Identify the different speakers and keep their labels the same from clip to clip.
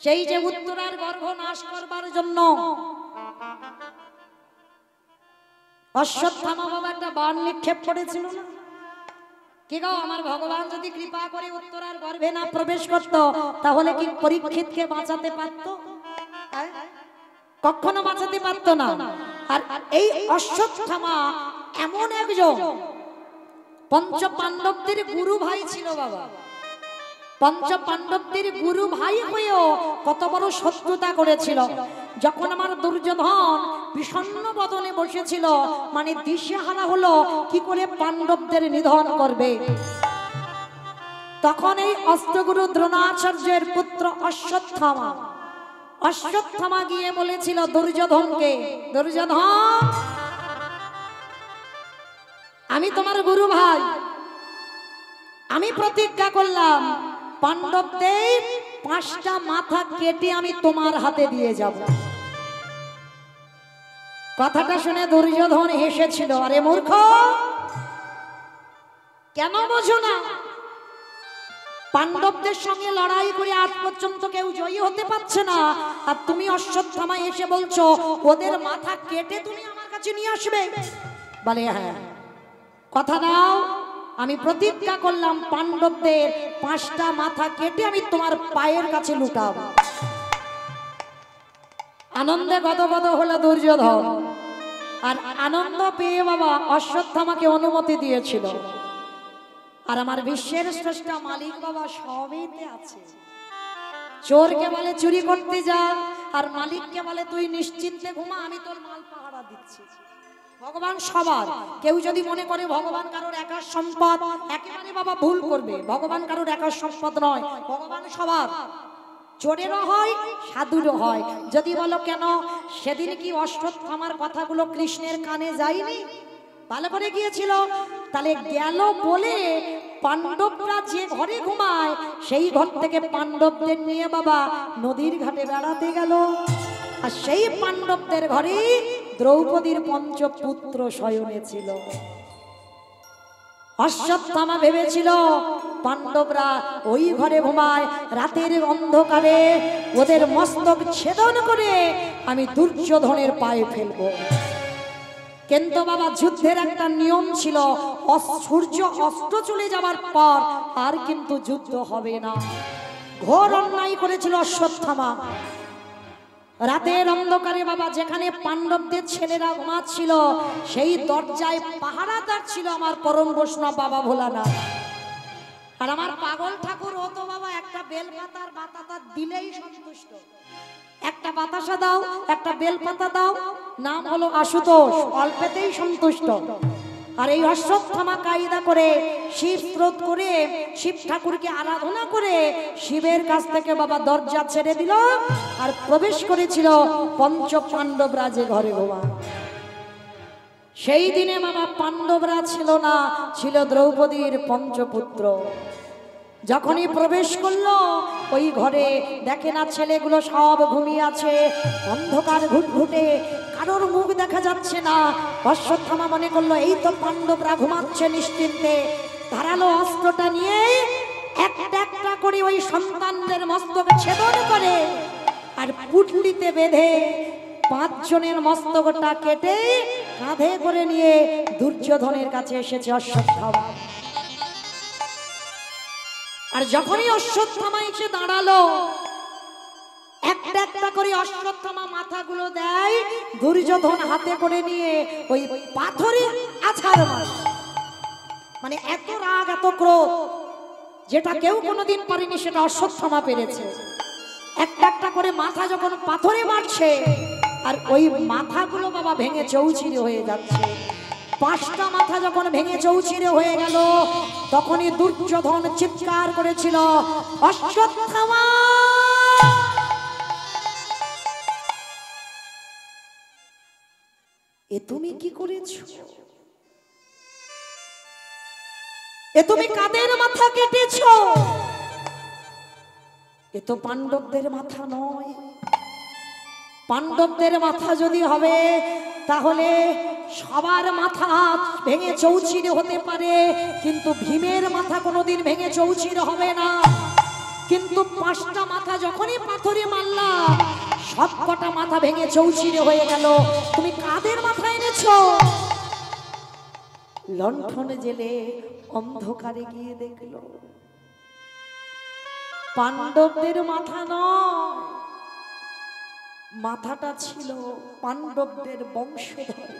Speaker 1: সেই যে উত্তরার গর্ভ নাশ করবার জন্য অশ্বত্থামা বাবা একটা বাণ নিক্ষেপ করেছিল না? কি গো, আমার ভগবান যদি কৃপা করে উত্তরার গর্ভে না প্রবেশ করত, তাহলে কি পরীক্ষিতকে বাঁচাতে পারত? কখনো বাঁচাতে পারত না। আর এই অশ্বত্থামা এমন একজন পঞ্চ পাণ্ডবদের গুরু ভাই ছিল বাবা। পঞ্চ পাণ্ডবদের গুরু ভাই হয়েও কত বড় শত্রুতা করেছিল। যখন আমার দুর্যোধন বিষণ্ণ বদনে বসেছিল, মানে দিশেহারা হলো কি করে পাণ্ডবদের নিধন করবে, তখন এই অস্ত্রগুরু দ্রোণাচার্যের পুত্র অশ্বত্থামা গিয়ে বলেছিল দুর্যোধনকে, দুর্যোধন, আমি তোমার গুরু ভাই, আমি প্রতিজ্ঞা করলাম পাণ্ডবদের 5টা মাথা কেটে আমি তোমার হাতে দিয়ে যাব। কথাটা শুনে দুর্যোধন হেসেছিল, আরে মূর্খ, কেন বোঝো না? পাণ্ডবদের সঙ্গে লড়াই করে আজ পর্যন্ত কেউ জয়ী হতে পারছে না, আর তুমি অশ্বত্থামা এসে বলছো ওদের মাথা কেটে তুমি আমার কাছে নিয়ে আসবে? বলে হ্যাঁ, কথা দাও, আমি প্রতিজ্ঞা করলাম পাণ্ডবদের 5টা মাথা কেটে আমি তোমার পায়ের কাছে লুটাবো। আনন্দে গদগদ হলো দুর্যোধন, আর আনন্দ পেয়ে বাবা অশ্বত্থামাকে অনুমতি দিয়েছিল। আর আমার বিশ্বের স্রষ্টা মালিক বাবা সবেতে আছে। চোরকে বলে চুরি করতে যা, আর মালিককে বলে তুই নিশ্চিন্তে ঘুমা, আমি তোর মাল পাহারা দিচ্ছি। ভগবান সবার। কেউ যদি মনে করে ভগবান কারোর একার সম্পদ, একেবারে বাবা ভুল করবে। ভগবান কারোর একার সম্পদ নয়, ভগবান সবার। চোরেরও হয়, সাধুরও হয়। যদি বলো কেন, সেদিন কি অশ্বত্থামার কথাগুলো কৃষ্ণের কানে যায়নি? ভালো করে গিয়েছিল। তাহলে গেল বলে পাণ্ডবরা যে ঘরে ঘুমায় সেই ঘর থেকে পাণ্ডবদের নিয়ে বাবা নদীর ঘাটে বেড়াতে গেল। আর সেই পাণ্ডবদের ঘরে দ্রৌপদীর পঞ্চপুত্র শয়নে ছিল। অশ্বত্থামা ভেবেছিল পাণ্ডবরা ওই ঘরে ঘুমায়, রাতের অন্ধকারে ওদের মস্তক ছেদন করে আমি দুর্যোধনের পায়ে ফেলবো। কিন্তু বাবা যুদ্ধের একটা নিয়ম ছিল, সূর্য অস্ত চলে যাবার পর আর কিন্তু যুদ্ধ হবে না। ঘোর অন্যায় করেছিল অশ্বত্থামা। রাতের অন্ধকারে বাবা যেখানে পাণ্ডবদের ছেলেরা ঘুমাচ্ছিল সেই দরজায় পাহারাদার ছিল আমার পরম বৈষ্ণব বাবা ভোলানাথ। আর আমার পাগল ঠাকুর ও তো বাবা একটা বেলপাতার বাতাতা দিলেই সন্তুষ্ট। একটা বাতাসা দাও, একটা বেলপাতা দাও, নাম হলো আশুতোষ, অল্পেতেই সন্তুষ্ট। আর এই অশ্বত্থামা কায়দা করে শিব স্রোত করে শিব ঠাকুরকে আরাধনা করে শিবের কাছ থেকে বাবা দরজা ছেড়ে দিল আর প্রবেশ করেছিল পঞ্চ পাণ্ডবরা যে ঘরে ঘুমা। সেই দিনে বাবা পাণ্ডবরা ছিল না, ছিল দ্রৌপদীর পঞ্চপুত্র। যখনই প্রবেশ করলো ওই ঘরে দেখে না ছেলেগুলো সব ঘুমিয়ে আছে, অন্ধকার ঘুটঘুটে, কারোর মুখ দেখা যাচ্ছে না। অশ্বত্থামা মনে করলো এই তো পাণ্ডবরা ঘুমাচ্ছে নিশ্চিন্তে। ধারালো অস্ত্রটা নিয়ে একটা একটা করে ওই সন্তানদের মস্তক ছেদন করে আর পুটলিতে বেঁধে 5 জনের মস্তকটা কেটে কাঁধে করে নিয়ে দুর্যোধনের কাছে এসেছে অশ্বত্থামা। আর যখনই অশ্বত্থামা এসে দাঁড়ালো, একটা একটা করে অশ্বত্থামা মাথাগুলো দেয়, দুর্যোধন হাতে করে নিয়ে ওই পাথরে আছাড় মারে। মানে এত রাগ, এত ক্রোধ, যেটা কেউ কোনোদিন পারেনি সেটা অশ্বত্থামা পেরেছে। একটা একটা করে মাথা যখন পাথরে মারছে আর ওই মাথাগুলো বাবা ভেঙে চৌচিরে হয়ে যাচ্ছে। 5টা মাথা যখন ভেঙে চৌচিরে হয়ে গেল তখনই দুর্যোধন চিৎকার করেছিল, অশ্বত্থামা, এ তুমি কি করেছো? এ তুমি কাদের মাথা কেটেছো? এ তো পাণ্ডবদের মাথা নয়। পাণ্ডবদের মাথা যদি হবে তাহলে সবার মাথা ভেঙে চৌচির হতে পারে, কিন্তু ভীমের মাথা কোনোদিন ভেঙে চৌচির হবে না। কিন্তু 5টা মাথা যখনই পাথরে মারলাম সব কটা মাথা ভেঙে চৌচিরে হয়ে গেল। তুমি কাদের মাথা এনেছো? লণ্ঠনে জেলে অন্ধকারে গিয়ে দেখলো পাণ্ডবদের মাথা নয়, মাথাটা ছিল পাণ্ডবদের বংশধর।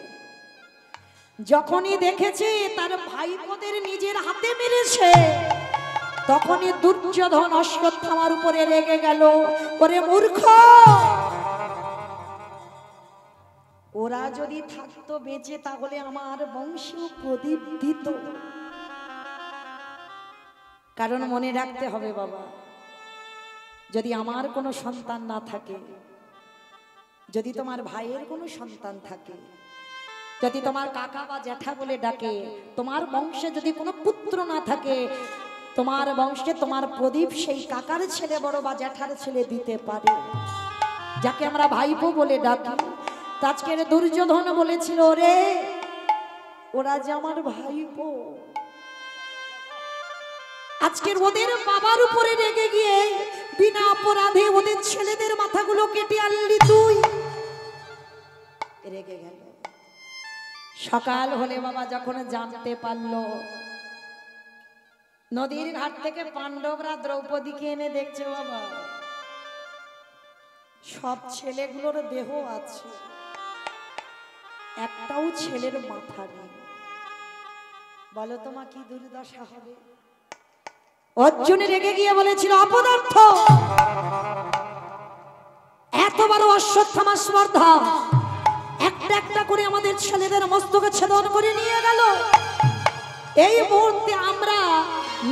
Speaker 1: যখনই দেখেছে তার ভাইপোদের নিজের হাতে মেরেছে, তখনই দুর্যোধন অশ্বত্থামার উপরে রেগে গেল। ওরে মূর্খ, ওরা যদি থাকতো বেঁচে তাহলে আমার বংশীয় প্রদীপ দিত। কারণ মনে রাখতে হবে বাবা, যদি আমার কোনো সন্তান না থাকে, যদি তোমার ভাইয়ের কোনো সন্তান থাকে, যদি তোমার কাকা বা জ্যাঠা বলে ডাকে, তোমার বংশে যদি কোনো পুত্র না থাকে, তোমার বংশে তোমার প্রদীপ সেই কাকার ছেলে বড় বা জ্যাঠার ছেলে দিতে পারে, যাকে আমরা ভাইপো বলে ডাকি। আজকের দুর্যোধন বলেছিল, রে ওরা যে আমার ভাইপো, আজকের ওদের বাবার উপরে রেগে গিয়ে বিনা অপরাধে ওদের ছেলেদের মাথাগুলো কেটে আনলি তুই। রেগে গেল। সকাল হলে বাবা যখন জানতে পারলো, নদীর ঘাট থেকে পাণ্ডবরা দ্রৌপদীকে এনে দেখছে বাবা সব ছেলেগুলোর দেহ আছে, একটাও ছেলের মাথা নেই। বলো তোমার কি দুর্দশা হবে? অর্জুন রেগে গিয়ে বলেছিল, অপদার্থ, এত বড় অশ্বত্থামা স্পর্ধা, একটা একটা করে আমাদের ছেলেদের মস্তকে ছেদন করে নিয়ে গেল। এই মুহূর্তে আমরা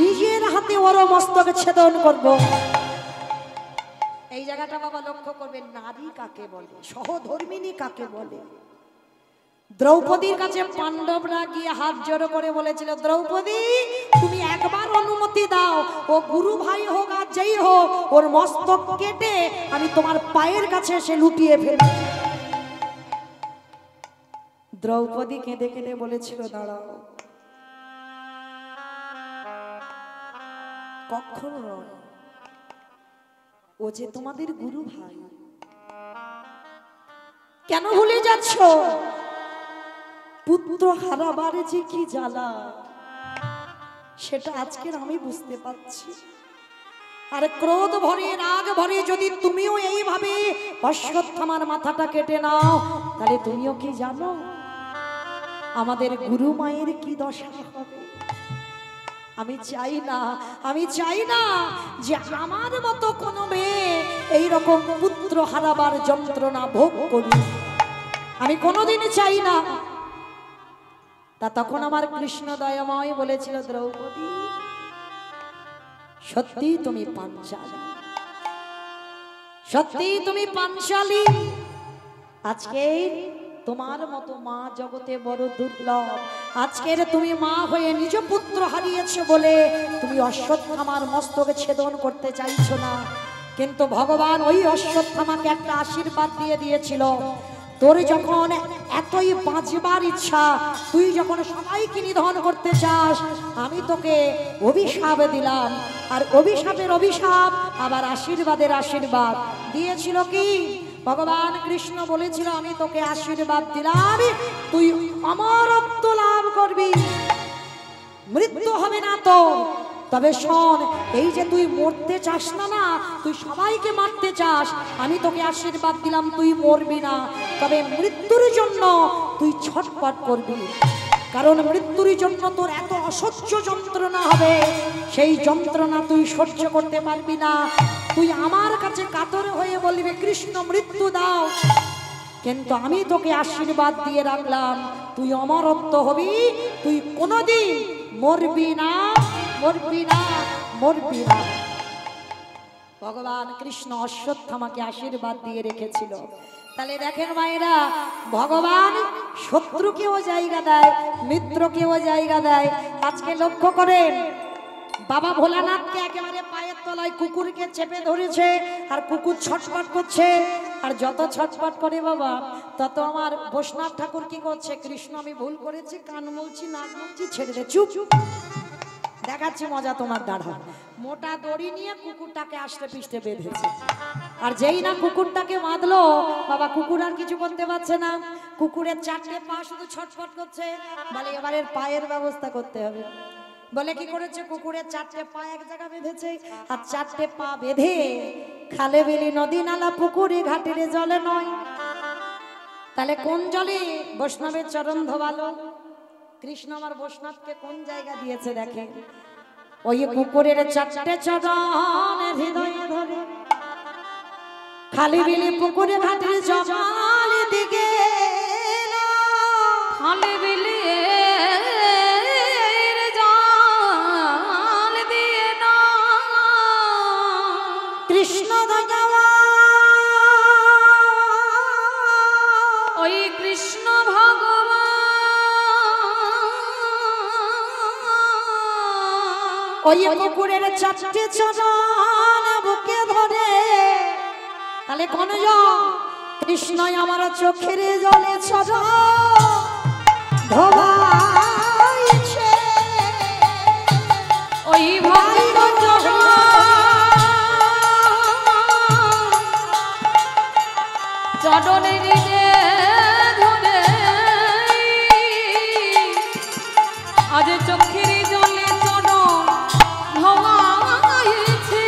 Speaker 1: নিজের হাতে ওর মস্তকে ছেদন করব। এই জায়গাটা বাবা লক্ষ্য করবেন, নারী কাকে বলে, সহধর্মিনী কাকে বলে। দ্রৌপদীর কাছে পাণ্ডবরা গিয়ে হাত জোড়ো করে বলেছিল, দ্রৌপদী তুমি একবার অনুমতি দাও, ও গুরু ভাই হোক আর যেই হোক, ওর মস্তক কেটে আমি তোমার পায়ের কাছে এসে লুটিয়ে ফেলি। দ্রৌপদী কেঁদে কেঁদে বলেছিল, দাঁড়াও, কখনো নয়, ও যে তোমাদের গুরু ভাই, কেন ভুলে যাচ্ছ? পুত্র হারাবার যে কি জ্বালা সেটা আজকের আমি বুঝতে পারছি। আর ক্রোধ ভরে রাগ ভরে যদি তুমিও এইভাবে অশ্বত্থামার মাথাটা কেটে নাও, তাহলে তুমিও কি জানো আমাদের গুরু মায়ের কি দশা হবে? আমি চাই না যে আমার মতো কোনো মেয়ে এইরকম পুত্র হারাবার যন্ত্রণা ভোগ করুক। আমি কোনোদিনই চাই না। তা তখন আমার কৃষ্ণ দয়াময় বলেছিল, দ্রৌপদী সত্যি তুমি পাঞ্চালী, সত্যি তুমি পাঞ্চালী। আজকে তোমার মতো মা জগতে বড় দুর্লভ। আজকের তুমি মা হয়ে নিজ পুত্র হারিয়েছো বলে তুমি অশ্বত্থামার মস্তকে ছেদন করতে চাইছো না, কিন্তু ভগবান ওই অশ্বত্থামাকে একটা আশীর্বাদ দিয়ে দিয়েছিল। তোর যখন এতই বাঁচবার ইচ্ছা, তুই যখন সবাইকে নিধন করতে চাস, আমি তোকে অভিশাপ দিলাম। আর অভিশাপের অভিশাপ আবার আশীর্বাদের আশীর্বাদ দিয়েছিল কি? ভগবান কৃষ্ণ বলেছিল, আমি তোকে আশীর্বাদ দিলাম, তুই অমরত্ব লাভ করবি, মৃত্যু হবে না তোর। তবে শোন, এই যে তুই মরতে চাস না, তুই সবাইকে মারতে চাস, আমি তোকে আশীর্বাদ দিলাম তুই মরবি না, তবে মৃত্যুর জন্য তুই ছটফট করবি। কারণ মৃত্যুর জন্য তোর এত অসহ্য যন্ত্রণা হবে, সেই যন্ত্রণা তুই সহ্য করতে পারবি না। তুই আমার কাছে কাতর হয়ে বলবি, কৃষ্ণ মৃত্যু দাও, কিন্তু আমি তোকে আশীর্বাদ দিয়ে রাখলাম, তুই অমরত্ব হবি, তুই কোনোদিন মরবি না, মরবি না, মরবি না। ভগবান কৃষ্ণ অশ্বত্থামাকে আশীর্বাদ দিয়ে রেখেছিল। তাহলে দেখেন মায়েরা, ভগবান শত্রুকেও জায়গা দেয়, মিত্রকেও জায়গা দেয়। আজকে লক্ষ্য করেন, বাবা ভোলানাথকে একেবারে পায়ের তলায় কুকুরকে চেপে ধরেছে, আর কুকুর ছটফট করছে, আর যত ছটফট করে বাবা তত আমার বৈষ্ণব ঠাকুর কি করছে, কৃষ্ণ আমি ভুল করেছি, কান মুলছি, নাক মুলছি, ছেড়ে দে, চুপ। দেখাচ্ছি মজা তোমার দাঁড়া। মোটা দড়ি নিয়ে কুকুরটাকে আষ্টে পিষ্টে বেঁধেছে, আর যেই না কুকুরটাকে বাঁধলো বাবা, কুকুর আর কিছু করতে পারছে না। কুকুরের 4টে পা শুধু ছটফট করছে। বলে এবারের পায়ের ব্যবস্থা করতে হবে। বলে কি করেছে, কুকুরের 4টে পা এক জায়গা বেঁধেছে, আর 4টে পা বেঁধে খালে বিলি নদী নালা পুকুরে ঘাটের জলে নয়, তাহলে কোন জলে? বৈষ্ণবের চরণ ধোবালো। কৃষ্ণ আমার বৈষ্ণবকে কোন জায়গা দিয়েছে দেখে, ওই কুকুরের 4টে চরণ হৃদয়ে ধরে খালি বিলি পুকুরে ঘাটের জল দিকে,
Speaker 2: খালি বিলি জল দিয়ে না
Speaker 1: কৃষ্ণ
Speaker 2: ওই কৃষ্ণ ভগবান
Speaker 1: ওই কুকুরের 4টে চরণ বুকে ধরে। তাহলে কোন কৃষ্ণই আমার চোখের জলে চরণ ধোবাইছে,
Speaker 2: ওই ভক্ত চরণে নিজে ধরে আজ চোখের জলে চরণ ধোয়াইছে।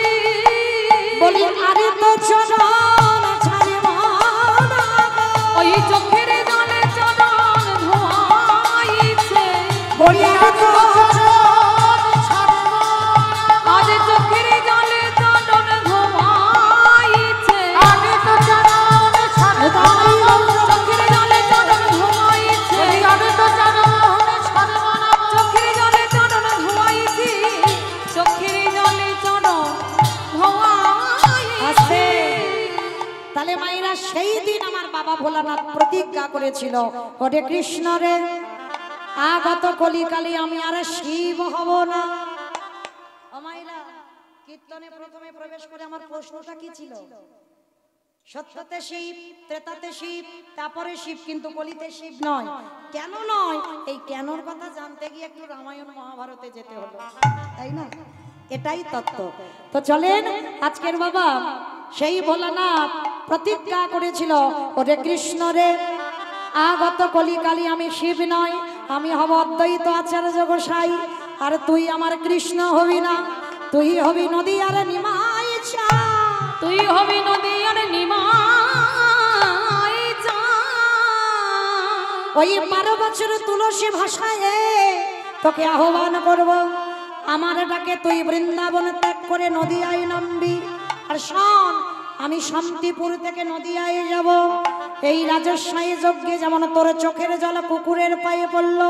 Speaker 1: বলি আরে তো চরণ ছাড়ব না,
Speaker 2: ওই চোখের জলে চরণ ধোয়াইছে।
Speaker 1: বলি আরে তো
Speaker 2: আজ চোখের জলে চরণ ধোয়াইছে। চোখের জলে চরণ ধোয়াইছে। চোখের জলে চরণ ধোয়াইছে। চোখের জলে চরণ ধোয়াইছে।
Speaker 1: তাহলে মায়েরা সেই দিন আমার বাবা ভোলানাথ প্রতিজ্ঞা করেছিল, ওরে কৃষ্ণ রে, আগত কলিকালে আমি আর শিব হব না। ও মায়েরা, কীর্তনে প্রথমে প্রবেশ করে আমার প্রশ্নটা কি ছিল? সত্যতে শিব, ত্রেতাতে শিব, তারপরে শিব, কিন্তু কলিতে শিব নয়। কেন নয়? এই কেনর কথা জানতে গিয়ে একটু রামায়ণ মহাভারতে যেতে হলো, তাই না? এটাই তত্ত্ব। তো চলেন, আজকের বাবা সেই ভোলানাথ প্রতিজ্ঞা করেছিল, ওরে কৃষ্ণ রে, আগত কলিকালে আমি শিব নয়, আমি হব অদ্বৈত আচার্য গোসাই। আর তুই আমার কৃষ্ণ হবি না, তুই হবি নদী আর নিমাই চা।
Speaker 2: তুই হবি নদী আর নিমাই চা।
Speaker 1: ওই 12 বছর তুলসী ভাষায় তোকে আহ্বান করব, আমার ডাকে তুই বৃন্দাবন ত্যাগ করে নদিয়ায় নামবি। আর শোন, আমি শান্তিপুর থেকে নদিয়ায় যাব। এই রাজস্বায়ী যজ্ঞে যেমন তোর চোখের জল কুকুরের পায়ে পড়ল,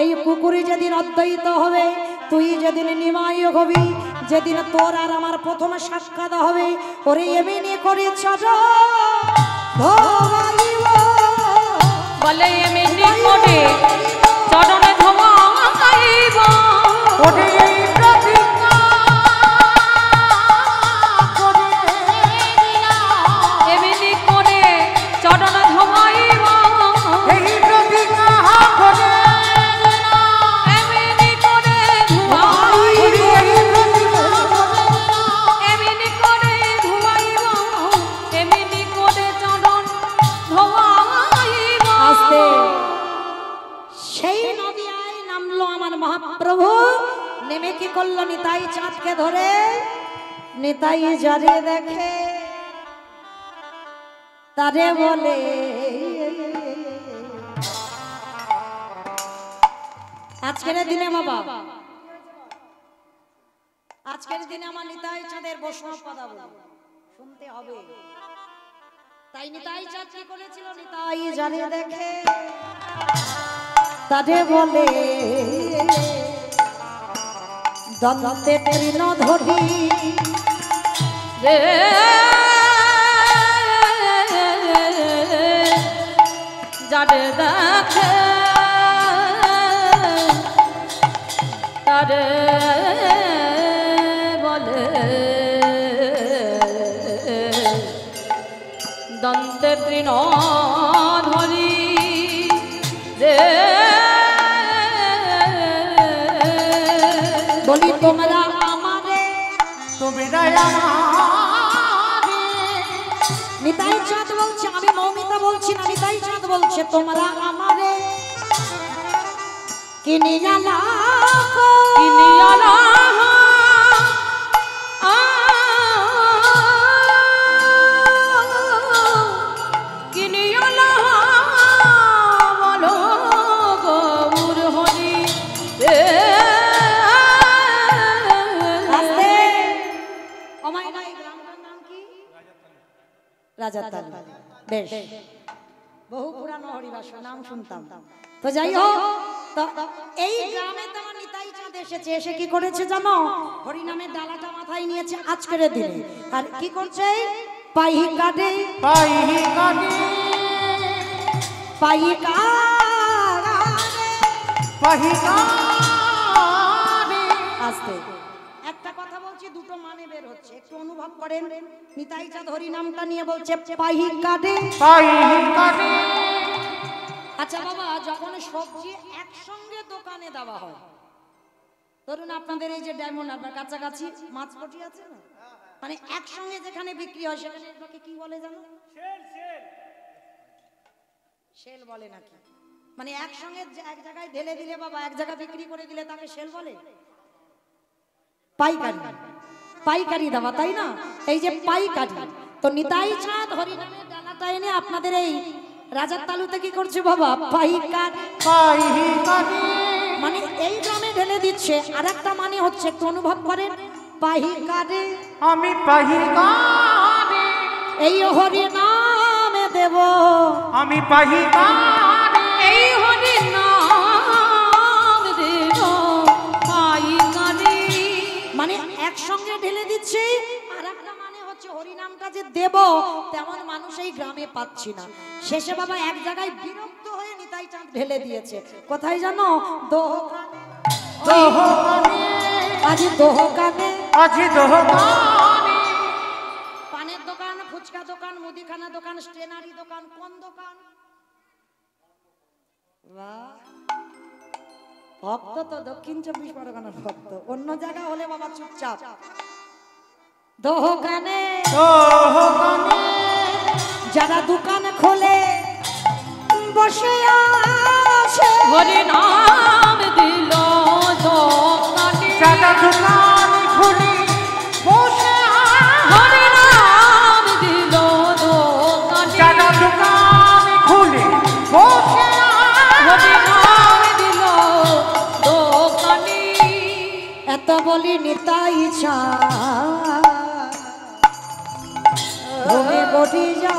Speaker 1: এই কুকুরে যেদিন অদ্বৈত হবে, তুই যেদিন নিমাই হবি, যেদিন তোর আর আমার প্রথম সাক্ষাৎ হবে, ওরে এমনি করে চরণ ধোবাইব।
Speaker 2: বলে এমনি করে চরণে ধোয়াইব।
Speaker 1: ওরে প্রতিজ্ঞা করে
Speaker 2: এমনি করে চরণ ধোয়াইব।
Speaker 1: এই প্রতিজ্ঞা করে
Speaker 2: এমনি করে ধোয়াইব। এমনি করে ধোয়াইব। এমনি করে চরণ ধোয়াইব।
Speaker 1: আস্তে সেই নদিয়ায় নামলো আমার মহাপ্রভু। নেমে কি করলো? নিতাই চাঁদকে ধরে নিতাই যারে দেখে তারে বলে, আজকের দিনে বাবা, আজকের দিনে আমার নিতাই চাঁদের বৈষ্ণব পদাবলী শুনতে হবে। তাই নিতাই চাঁদ কি করেছিল? নিতাই যারে দেখে তারে বলে, দন্তে তৃণ ধরি
Speaker 2: রে যারে দেখে তারে বলে, দন্তে তৃণ ধরি রে।
Speaker 1: বলি তোমরা আমারে
Speaker 3: তোমরা আমারে
Speaker 1: নিতাই চাঁদ বলছে, আমি মৌমিতা বলছি না, নিতাই চাঁদ বলছে তোমরা আমারে কিনিয়া লাখো
Speaker 2: কিনিয়ালা কিনিয়ালা বলো গৌর হরি রে।
Speaker 1: আস্তে আমায় না, এই গ্রামটার নাম কি? রাজাতাল। বেশ, বহু পুরানো হরিবাসর নাম শুনতাম। তো যাই হোক, তো এই গ্রামে তো আমার নিতাই চাঁদ এসেছে, এসে কি করেছে জানো? হরিনামের ডালাটা মাথায় নিয়েছে আজকের দিনে। আর কি করছে? পাহি কাটে
Speaker 3: পাহি কাটে
Speaker 1: পাহি কাটে
Speaker 3: পাহি কাটে।
Speaker 1: আস্তে, একটা কথা বলছি, দুটো মানে বের হচ্ছে, একটু অনুভব করেন। নিতাই চাঁদ হরিনামটা নিয়ে বলছে পাহি কাটে।
Speaker 3: পাহি কাটে।
Speaker 1: আচ্ছা বাবা, যখন সবজি একসঙ্গে দোকানে দেওয়া হয়, ধরুন আপনাদের এই যে ডায়মন্ড আপনার কাছাকাছি মাছপটি আছে না, মানে একসঙ্গে যেখানে বিক্রি হয় সেখানে এটাকে কি বলে জানো? সেল বলে নাকি? মানে একসঙ্গে এক জায়গায় ঢেলে দিলে বাবা, এক জায়গায় বিক্রি করে দিলে তাকে সেল বলে? পাইকারি, পাইকারি দেওয়া, তাই না? এই যে পাইকারি, তো নিতাই চাঁদ হরিনামের ডালাটা এনে আপনাদের এই রাজার তালুতে কি করছে বাবা? পাইকারি
Speaker 3: পাহি কাটে
Speaker 1: মানে এই গ্রামে ঢেলে দিচ্ছে। আর একটা মানে হচ্ছে, একটু অনুভব করেন, পাহি কাটে
Speaker 3: আমি পাহি কাটে
Speaker 1: এই হরি নামে দেব,
Speaker 3: আমি পাহি কাটে
Speaker 2: এই হরি নাম দেব পাইকারি।
Speaker 1: মানে একসঙ্গে ঢেলে দিচ্ছে। আর একটা মানে হচ্ছে হরিনামটা যে দেব, তেমন মানুষ এই গ্রামে পাচ্ছি না। শেষে বাবা এক জায়গায় বিরক্ত হয়ে নিতাই চাঁদ ঢেলে দিয়েছে। কোথায় জানো? দোকানে।
Speaker 3: দোকানে
Speaker 1: আজি দোকানে,
Speaker 3: আজি দোকানে
Speaker 1: পানের দোকান, ফুচকা দোকান, মুদিখানা দোকান, স্টেনারি দোকান, কোন দোকান? বাহ, ভক্ত তো দক্ষিণ 24 পরগনার ভক্ত, অন্য জায়গা হলে বাবা চুপচাপ। দোকানে
Speaker 3: দোকানে
Speaker 1: যারা দোকান খোলে বসে আছে,
Speaker 2: হরি নাম দিল দোকানে,
Speaker 3: যারা দোকান খুলে বসে
Speaker 2: হরি নাম দিল দোকানে,
Speaker 3: যারা দোকান খুলে বসে
Speaker 2: হরি নাম দিল দোকানে।
Speaker 1: এত বলি নিতাই চাঁদ ঘুমে বটি যা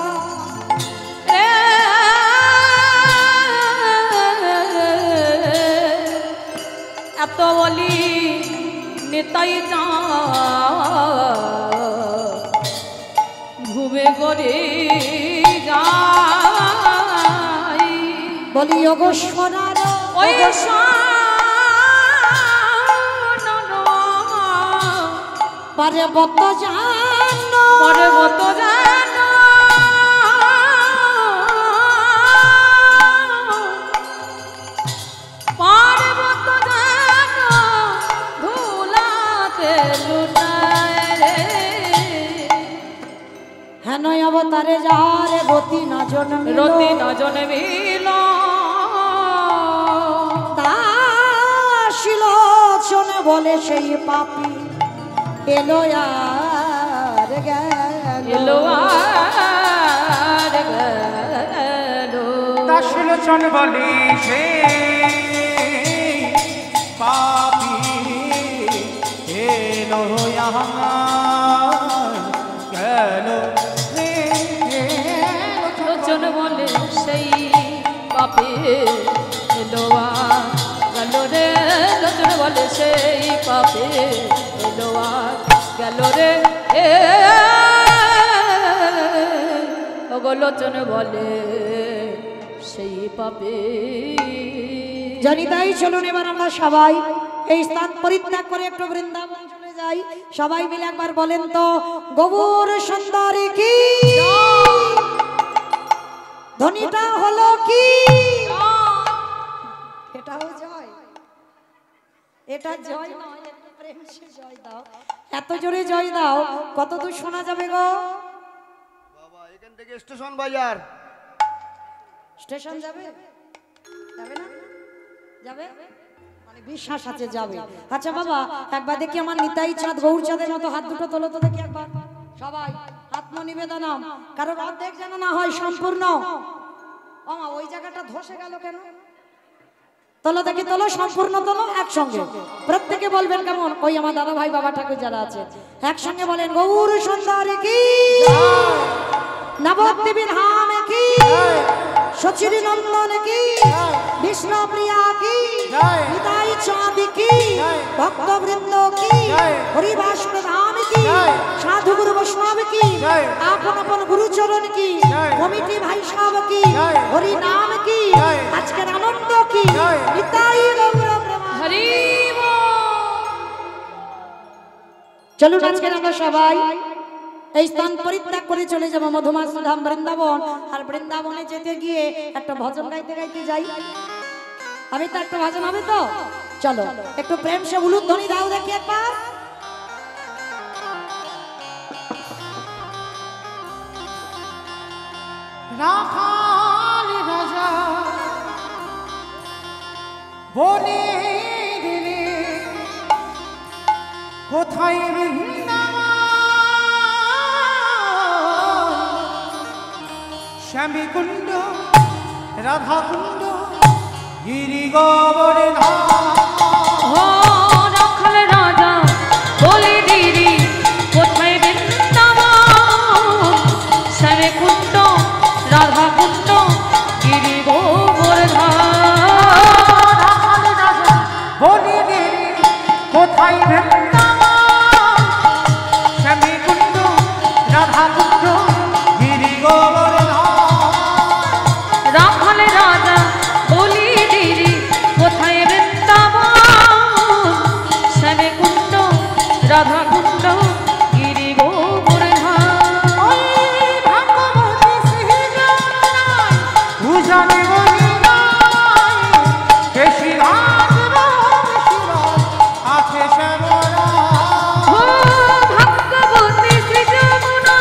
Speaker 2: রে এত বলি নিতাই চাঁদ ঘুমে করে যাই।
Speaker 1: বলি ওগো সোনার
Speaker 2: ওই
Speaker 1: পারে বত জান
Speaker 2: পর্বত যেন পর্বত যেন ধুলাতে লুটায় রে।
Speaker 1: হেন অবতারে যারে রতি না জন্মিল,
Speaker 2: রতি ন জন্মিল
Speaker 1: দাসিলোচনে বলে সেই পাপী এলো আর গেল।
Speaker 2: এলো আর গেল।
Speaker 3: দাসলোচন বলে সে পাপি এলো আমার গেল রে।
Speaker 2: লোচন বলে সেই পাপে এলো আর গেল রে। লোচন বলে সেই পাপে এলো আর গেল রে। লোচন বলে সেই পাপে।
Speaker 1: জানি তাই চলুন এবার আমরা সবাই এই স্থান পরিত্যাগ করে একটু বৃন্দাবন চলে যাই। সবাই মিলে একবার বলেন তো, গৌর সুন্দরী কি ধ্বনিটা হলো কি? এটাও জয়, এটা জয় নয়, একটু প্রেম সে জয় দাও, এত জোরে জয় দাও, কত দূর শোনা যাবে গো?
Speaker 4: বাবা এখান থেকে স্টেশন বাজার।
Speaker 1: স্টেশন যাবে? যাবে না? যাবে? মানে বিশ্বাস আছে যাবে। আচ্ছা বাবা, একবার দেখি আমার নিতাই চাঁদ গৌর চাঁদের মতো হাত দুটো তোলো তো দেখি একবার। সবাই আত্মনিবেদনম, কারণ অর্ধেক যেন না হয়, সম্পূর্ণ। আমা ওই জায়গাটা ধসে গেল কেন? তোলো দেখি, তোলো, সম্পূর্ণ তোলো একসঙ্গে। প্রত্যেকে বলবেন কেমন? ওই আমার দাদা ভাই বাবা ঠাকুর যারা আছে একসঙ্গে বলেন গৌর সুন্দরী কি, নবদ্বীপ ধাম কি, সচিরি নন্দন কি, বিষ্ণু প্রিয়া কি, নিতাই চাঁদ কি, ভক্তবৃন্দ কি, হরিবাসন ধাম কি, সাধু গুরু বৈষ্ণব কি, আপন আপন গুরুচরণ কি, কমিটি ভাই সাহেব কি, হরি নাম কি, আজকের আনন্দ কি, নিতাই গৌর প্রেমা।
Speaker 2: হরি
Speaker 1: চলুন আজকে আমরা সবাই এই স্থান পরিত্যাগ করে চলে যাবো মধুমাস ধাম বৃন্দাবন। আর বৃন্দাবনে যেতে গিয়ে একটা ভজন গাইতে গাইতে যাই। আমি তো একটা ভজন হবে তো, চলো একটু প্রেম সে উলুধ্বনি দাও দেখি একবার।
Speaker 3: রাখাল রাজা বনে দিলে কোথায় শ্যামী কুণ্ড রাধা কুণ্ড গিরি গোবরে
Speaker 2: রাখাল রাজা বলে দিদি কোথায় বৃন্দাবন, শ্যামে কুণ্ড রাধা কুণ্ড গিরি গোবর্ধন।
Speaker 3: বনে দিলে কোথায় বৃন্দাবন, শ্যামী কুণ্ড রাধা কুণ্ড গিরি গোবরে
Speaker 2: রাখাল রাজা বলি দিদি কোথায় বৃন্দাবন, শ্যামে কুণ্ড রাধা কুণ্ড গিরি গোবর্ধন।
Speaker 3: উজানে বেশি আছে শ্যামরা
Speaker 2: ও ভগবতী শ্রী যমুনা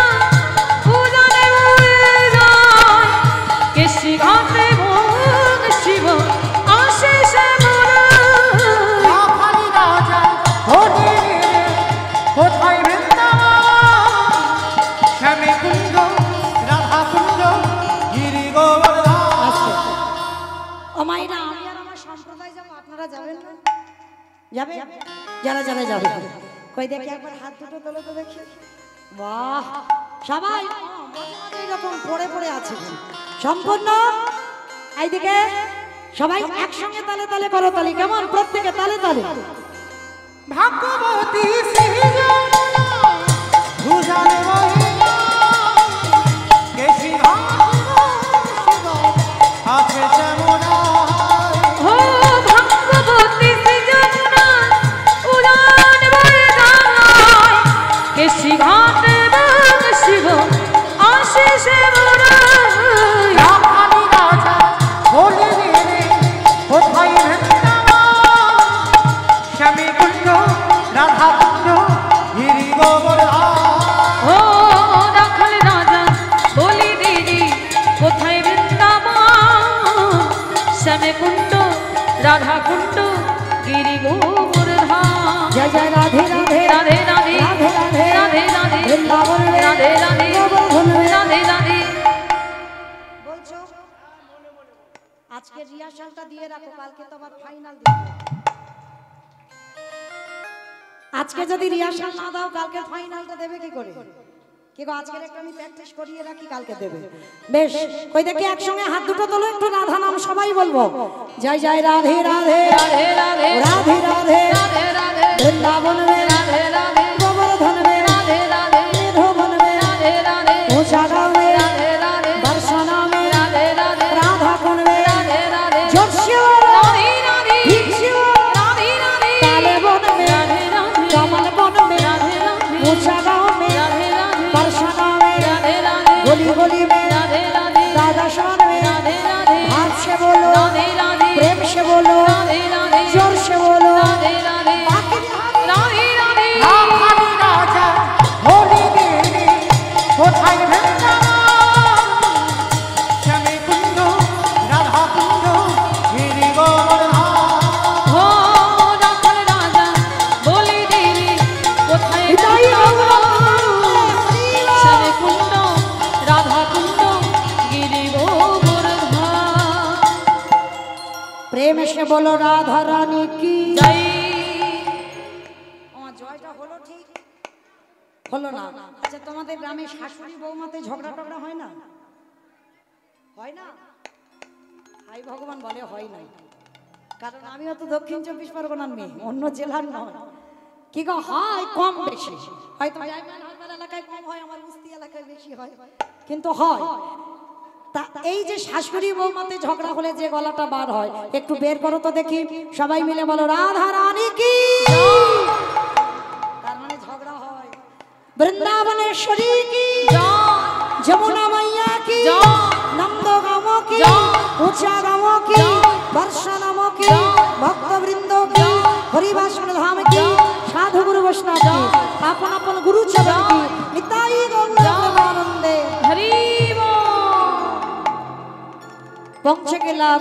Speaker 2: উজানে উড়ে যায়, কেশি ঘাটে ভোগ শিব আসে শ্যামরা।
Speaker 3: রাখালি রাজা হতে কোথায় বৃন্দাবন, শ্যামী কুণ্ড রাধা কুণ্ড গিরি গোবর্ধন।
Speaker 1: ও মাইরা, আমি আর আমার সম্প্রদায় যাবো, আপনারা যাবেন না? যাবে? যারা যারা যাবে কই দেখি একবার হাত দুটো তোলো তো দেখি। বাহ, সবাই মাঝে মাঝে এরকম পড়ে পড়ে আছে সম্পূর্ণ। এইদিকে সবাই একসঙ্গে তালে তালে করো তালি, কেমন? প্রত্যেকে তালে তালে।
Speaker 3: ভাগ্যবতী শ্রী যমুনা উজানে বহিনা কেশি আছে শ্যামরা
Speaker 2: ও ভগবতী শ্রী যমুনা উড়ান বয়ে যায়, কেশি ঘাটে ভোগ শিব আসে শ্যামরা।
Speaker 3: রাখালি রাজা বলে দিলে কোথায় বৃন্দাবন, শ্যামী কুণ্ড রাধা কুণ্ড গিরি গোবর্ধন।
Speaker 2: ও রাখাল রাজা বলি দিদি কোথায় বৃন্দাবন, শ্যামে কুণ্ড রাধা কুণ্ড গিরি গোবর্ধন।
Speaker 1: জয় জয় রাধে রাধে
Speaker 2: রাধে রাধে
Speaker 1: রাধে রাধে
Speaker 2: রাধে রাধে
Speaker 1: বৃন্দাবন রে,
Speaker 2: রাধে রাধে
Speaker 1: গোবর্ধন রে।
Speaker 2: রাধে রাধে।
Speaker 1: বলছো আজকে রিহার্সালটা দিয়ে রাখো, কালকে তো আবার ফাইনাল দিবে। আজকে যদি রিহার্সাল না দাও কালকে ফাইনালটা দেবে কি করে? কি গো, আজকের একটা আমি প্র্যাকটিস করিয়ে রাখি, কালকে দেবে। বেশ, কই দেখি একসঙ্গে হাত দুটো তোলো, একটু রাধা নাম সবাই বলবো। জয় জয় রাধে রাধে
Speaker 2: রাধে রাধে
Speaker 1: রাধে রাধে
Speaker 2: রাধে রাধে
Speaker 1: বৃন্দাবন রে,
Speaker 2: রাধে রাধে
Speaker 1: গোবর্ধন রে,
Speaker 2: রাধে রাধে
Speaker 1: নিধোবন রে,
Speaker 2: রাধে রাধে
Speaker 1: ঘোষাগাঁও রে,
Speaker 2: রাধে রাধে
Speaker 1: বর্ষণা মে,
Speaker 2: রাধে রাধে
Speaker 1: রাধা কোন রে,
Speaker 2: রাধে রাধে
Speaker 1: জোরসে
Speaker 2: রাধে রাধে
Speaker 1: ভিক্ষু
Speaker 2: রাধে রাধে
Speaker 1: কালে বন মে,
Speaker 2: রাধে রাধে
Speaker 1: কমল বন মে,
Speaker 2: রাধে রাধে
Speaker 1: ঘোষাগাঁও মে,
Speaker 2: রাধে রাধে
Speaker 1: বর্ষণা মে,
Speaker 2: রাধে রাধে
Speaker 1: গলি গলি মে,
Speaker 2: রাধে রাধে
Speaker 1: दादा शान में
Speaker 2: राधे राधे
Speaker 1: भाव से बोलो,
Speaker 2: राधे राधे
Speaker 1: प्रेम से बोलो,
Speaker 2: राधे राधे
Speaker 1: जोर से बोलो,
Speaker 2: राधे राधे
Speaker 1: बाकी
Speaker 2: राधे
Speaker 3: কোথায় বৃন্দাবন শ্যামী কুঞ্জ রাধা কুঞ্জ গিরি গোবর্ধন
Speaker 2: ও রাখাল রাজা বলি দেরি কোথায়
Speaker 1: নিতাই
Speaker 2: বৃন্দাবন শ্যামে কুণ্ড রাধা কুণ্ড গিরি গোবর্ধন
Speaker 1: প্রেম এসে বলো রাধা রানী কি
Speaker 2: জয়
Speaker 1: আমার জয়টা হলো ঠিক হলো না আচ্ছা তোমাদের গ্রামে শাশুড়ি বৌমাতে ঝগড়া টগড়া হয় না হয় না হাই ভগবান বলে হয় না কারণ আমিও তো দক্ষিণ 24 পরগনার মেয়ে অন্য জেলার নয় কি গো হয় কম বেশি হয়তো ডায়মন্ড হারবার এলাকায় কম হয় আমার উস্তি এলাকায় বেশি হয় কিন্তু হয় তা এই যে শাশুড়ি বৌমাতে ঝগড়া হলে যে গলাটা বার হয় একটু বের করো তো দেখি সবাই মিলে বলো রাধা রানী কি তার মানে ঝগড়া হয় বৃন্দাবনেশ্বরী কি যমুনা মাইয়া কি নন্দগাম কি উচাগাম কি বর্ষানাম কি ভক্তবৃন্দ কি হরিবাসন ধাম কি সাধু গুরু বৈষ্ণব কি আপন আপন গুরু চরণ কি নিতাই গৌরানন্দে
Speaker 2: হরি
Speaker 1: পৌঁছে গেলাম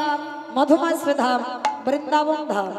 Speaker 1: মধুময় শ্রীধাম বৃন্দাবন ধাম